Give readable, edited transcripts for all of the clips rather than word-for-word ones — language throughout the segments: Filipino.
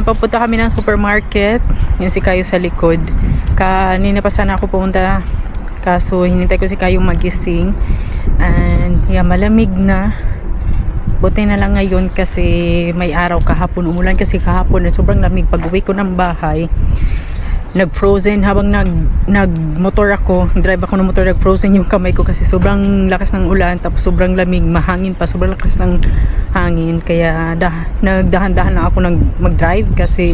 papunta kami ng supermarket. Yung si Kayo sa likod. Kanina pa sana ako pumunta. Kaso hinintay ko si Kayo magising. And yeah, malamig na. Buti na lang ngayon kasi may araw kahapon. Umulan kasi kahapon. Sobrang lamig. Pag uwi ko ng bahay, nag-frozen habang nag-motor ako. Drive ako ng motor, nag-frozen yung kamay ko kasi sobrang lakas ng ulan. Tapos sobrang lamig, mahangin pa. Sobrang lakas ng hangin. Kaya nagdahan-dahan lang ako mag-drive kasi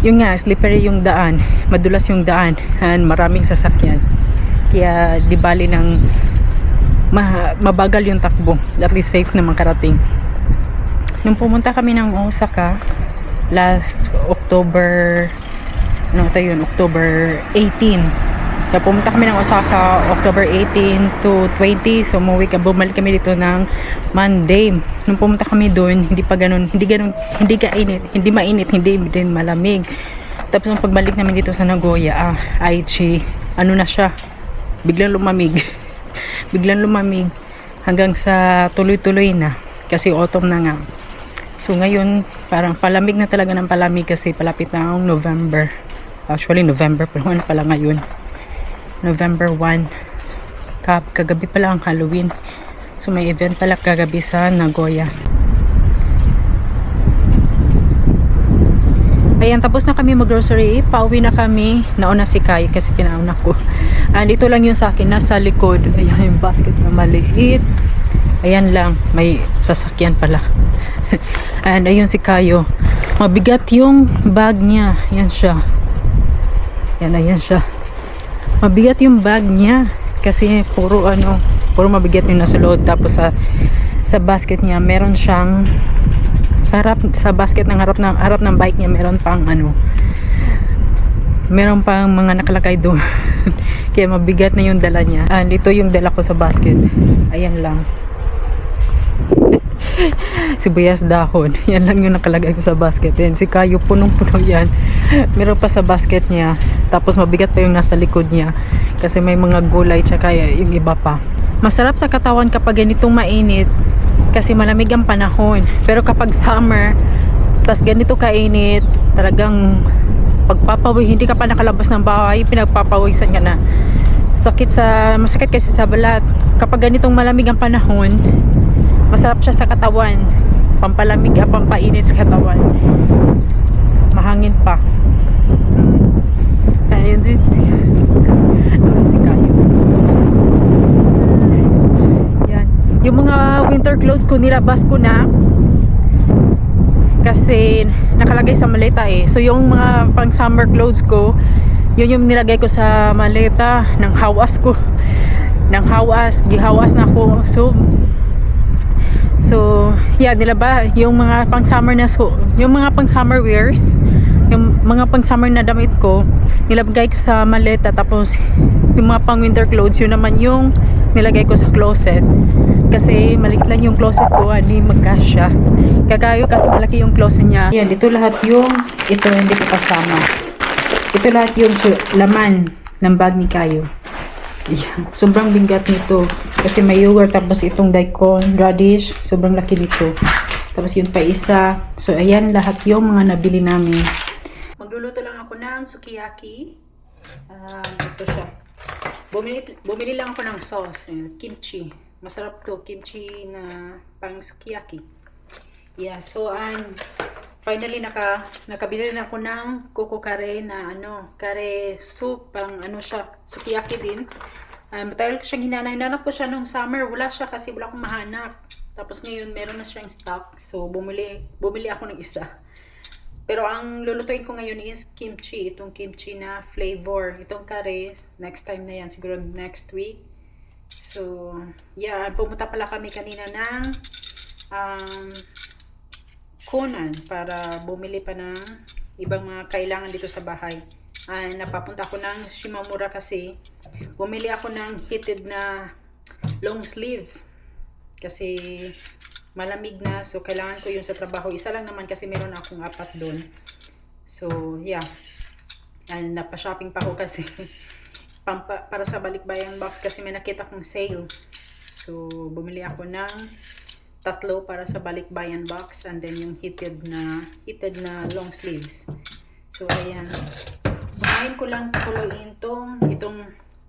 yun nga, slippery yung daan. Madulas yung daan. And maraming sasakyan. Kaya di bali ng mabagal yung takbo, at least safe na makarating. Nung pumunta kami ng Osaka last October October 18, so pumunta kami ng Osaka October 18 to 20, so bumalik kami dito ng Monday. Nung pumunta kami doon, hindi mainit, hindi din malamig. Tapos nung pagbalik namin dito sa Nagoya, Aichi, ano na siya, biglang lumamig hanggang sa tuloy-tuloy na kasi autumn na nga. So ngayon parang palamig na talaga ng palamig kasi palapit na ang November. Actually November pa pala ngayon, November 1. Kagabi pala ang Halloween, so may event pala kagabi sa Nagoya. Ayan, tapos na kami mag-grocery. Pauwi na kami. Nauna si Kai kasi pinauna ko. And ito lang yung sa akin, nasa likod. Ayan yung basket na maliit. Ayan lang, may sasakyan pala. And ayun si Kayo. Mabigat yung bag niya. Ayan siya. Ayan siya. Mabigat yung bag niya. Kasi puro mabigat yung nasa loob. Tapos sa basket niya, meron siyang sa basket ng harap ng bike niya, meron pang mga nakalagay doon. Kaya mabigat na yung dala niya. And ito yung dala ko sa basket. Ayan lang. Sibuyas dahon. Yan lang yung nakalagay ko sa basket. Yan, si Kayo punong-puno yan. Meron pa sa basket niya. Tapos mabigat pa yung nasa likod niya. Kasi may mga gulay tsaka yung iba pa. Masarap sa katawan kapag ganitong mainit. Kasi malamig ang panahon. Pero kapag summer, tas ganito kainit, talagang hindi ka pa nakalabas ng bahay, pinagpapawisan ka na. Masakit kasi sa balat. Kapag ganitong malamig ang panahon, masarap siya sa katawan. Pampalamig, pampainit sa katawan. Mahangin pa. Ayun din si Kayo. Yung mga winter clothes ko, nilabas ko na kasi nakalagay sa maleta so yung mga pang summer clothes ko, yun yung nilagay ko sa maleta ng hawas ko. Gihawas na ako. So yeah, yung mga pang summer yung mga pang summer wears, yung mga pang summer na damit ko, nilagay ko sa maleta. Tapos yung mga pang winter clothes, yun naman yung nilagay ko sa closet. Kasi maliit lang yung closet ko, hindi magkasya. Kagayo kasi malaki yung closet niya. Yan, ito lahat ito hindi ko kasama. Ito lahat yung laman ng bag ni Kayo. Yan, sobrang bigat nito. Kasi may yogurt, tapos itong daikon, radish, sobrang laki nito. Tapos yun pa isa. So ayan lahat yung mga nabili namin. Magluluto lang ako ng sukiyaki. Ito siya. Bumili lang ako ng sauce, kimchi. Masarap to, kimchi na pang sukiyaki. Yeah, so finally nakabili na ako ng coco curry na curry soup, pang siya, sukiyaki din. Matagal ko siyang hinanap ko siya nung summer, wala siya kasi wala akong mahanap. Tapos ngayon meron na siyang stock, so bumili ako ng isa. Pero ang lulutuin ko ngayon is kimchi, itong kimchi na flavor. Itong curry, next time na yan, siguro next week. So, yeah, pumunta pala kami kanina ng Conan para bumili pa ng ibang mga kailangan dito sa bahay. Napapunta ako ng Shimamura kasi bumili ako ng heated na long sleeve kasi malamig na, so kailangan ko yun sa trabaho. Isa lang naman kasi meron akong 4 doon. So, yeah. Napa-shopping pa ako kasi para sa balikbayan box kasi may nakita kong sale. So, bumili ako ng tatlo para sa balikbayan box, and then yung heated na long sleeves. So ayan, kumain ko lang pakuluin itong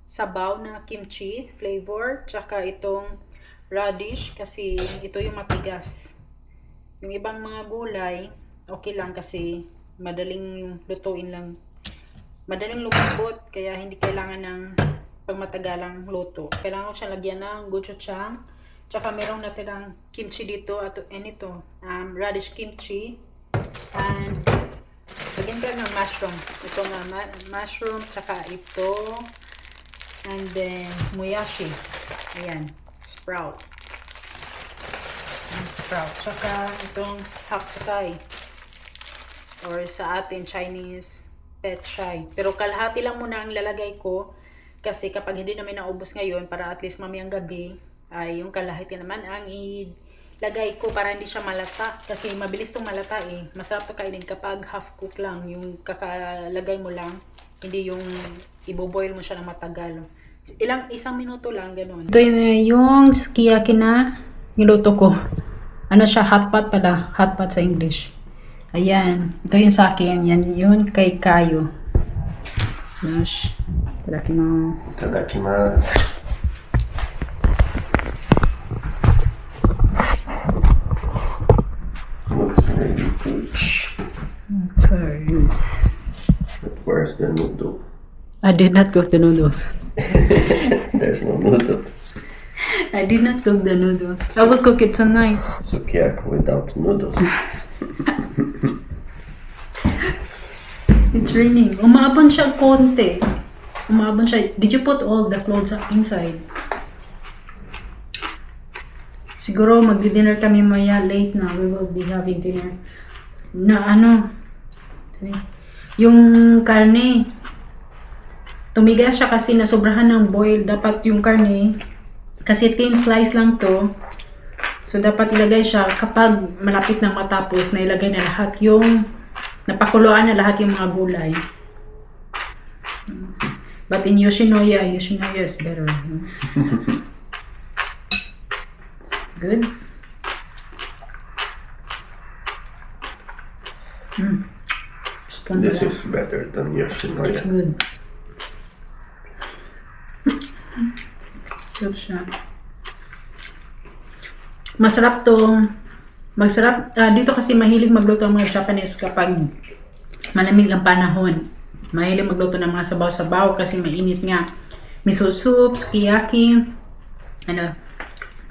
sabaw na kimchi flavor, tsaka itong radish kasi ito yung matigas. Yung ibang mga gulay okay lang kasi madaling lutuin lang, madaling lumambot, kaya hindi kailangan ng pagmatagalang luto. Kailangan ko siya lagyan ng gochujang, tsaka merong natirang kimchi dito at ito radish kimchi, and lagyan ka ng mushroom. Ito nga mushroom, tsaka ito, and then moyashi. Ayan, sprout. Sprout. Tsaka itong haksay, or sa atin Chinese pechay. Pero kalahati lang muna ang lalagay ko kasi kapag hindi namin naubos ngayon, para at least mamayang gabi ay yung kalahati naman ang ilagay ko para hindi siya malata, kasi mabilis tong malata eh. Masarap to kainin kapag half cook lang, yung kakalagay mo lang, hindi yung iboboil mo siya ng matagal. Isang minuto lang, ganun. Ito yung sukiyaki na niluto ko. Ano siya, hot pot pala, hot pot sa English. Ayan, ito yung sa akin, yan yun kay Kayo. Gosh, itadakimasu. Itadakimasu. Looks really rich. Curries. But where's the noodle? I did not cook the noodles. There's no noodle. I did not cook the noodles. I will cook it tonight. Sukiyaki without noodles. It's raining. Umabon siya konti. Umabon siya. Did you put all the clothes inside? Siguro magdi-dinner kami maya, late na. We will be having dinner. Na ano, yung karne, tumigas siya kasi nasobrahan ng boil. Dapat yung karne, kasi thin slice lang to. So dapat ilagay siya kapag malapit na matapos, na ilagay na lahat yung, napakuluan na lahat yung mga gulay. But in Yoshinoya is better. No? Good. Spoon This lang. is better than Yoshinoya. It's good. Sarap siya. Masarap to. Dito kasi mahilig magluto ang mga Japanese kapag malamig ang panahon. Mahilig magluto ng mga sabaw-sabaw kasi mainit nga. Miso soup, sukiyaki,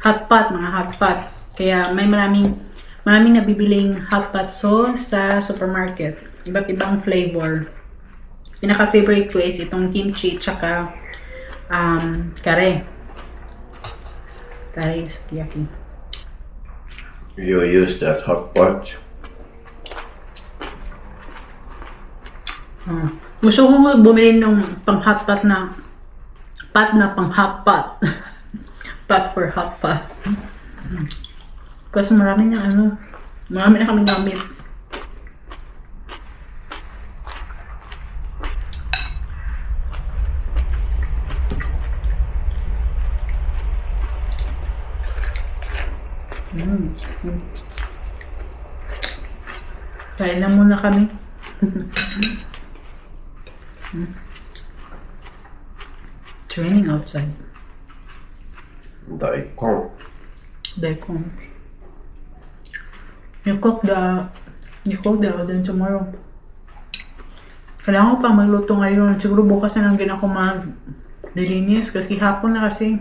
hot pot, mga hot pot. Kaya may maraming nabibiling hot pot sauce sa supermarket. Iba't ibang flavor. Pinaka-favorite ko is itong kimchi tsaka kare. Kare sukiyaki. You use that hot pot. Gusto ko bumili ng pang hot pot na pang hot pot. Pot for hot pot. Kasi marami na kami gamit. Kain na muna kami. It's raining outside. Daikon. You cook the oven tomorrow. Kailangan ko pa magluto ngayon. Siguro bukas na lang din ako maglilinis kasi hapon na kasi.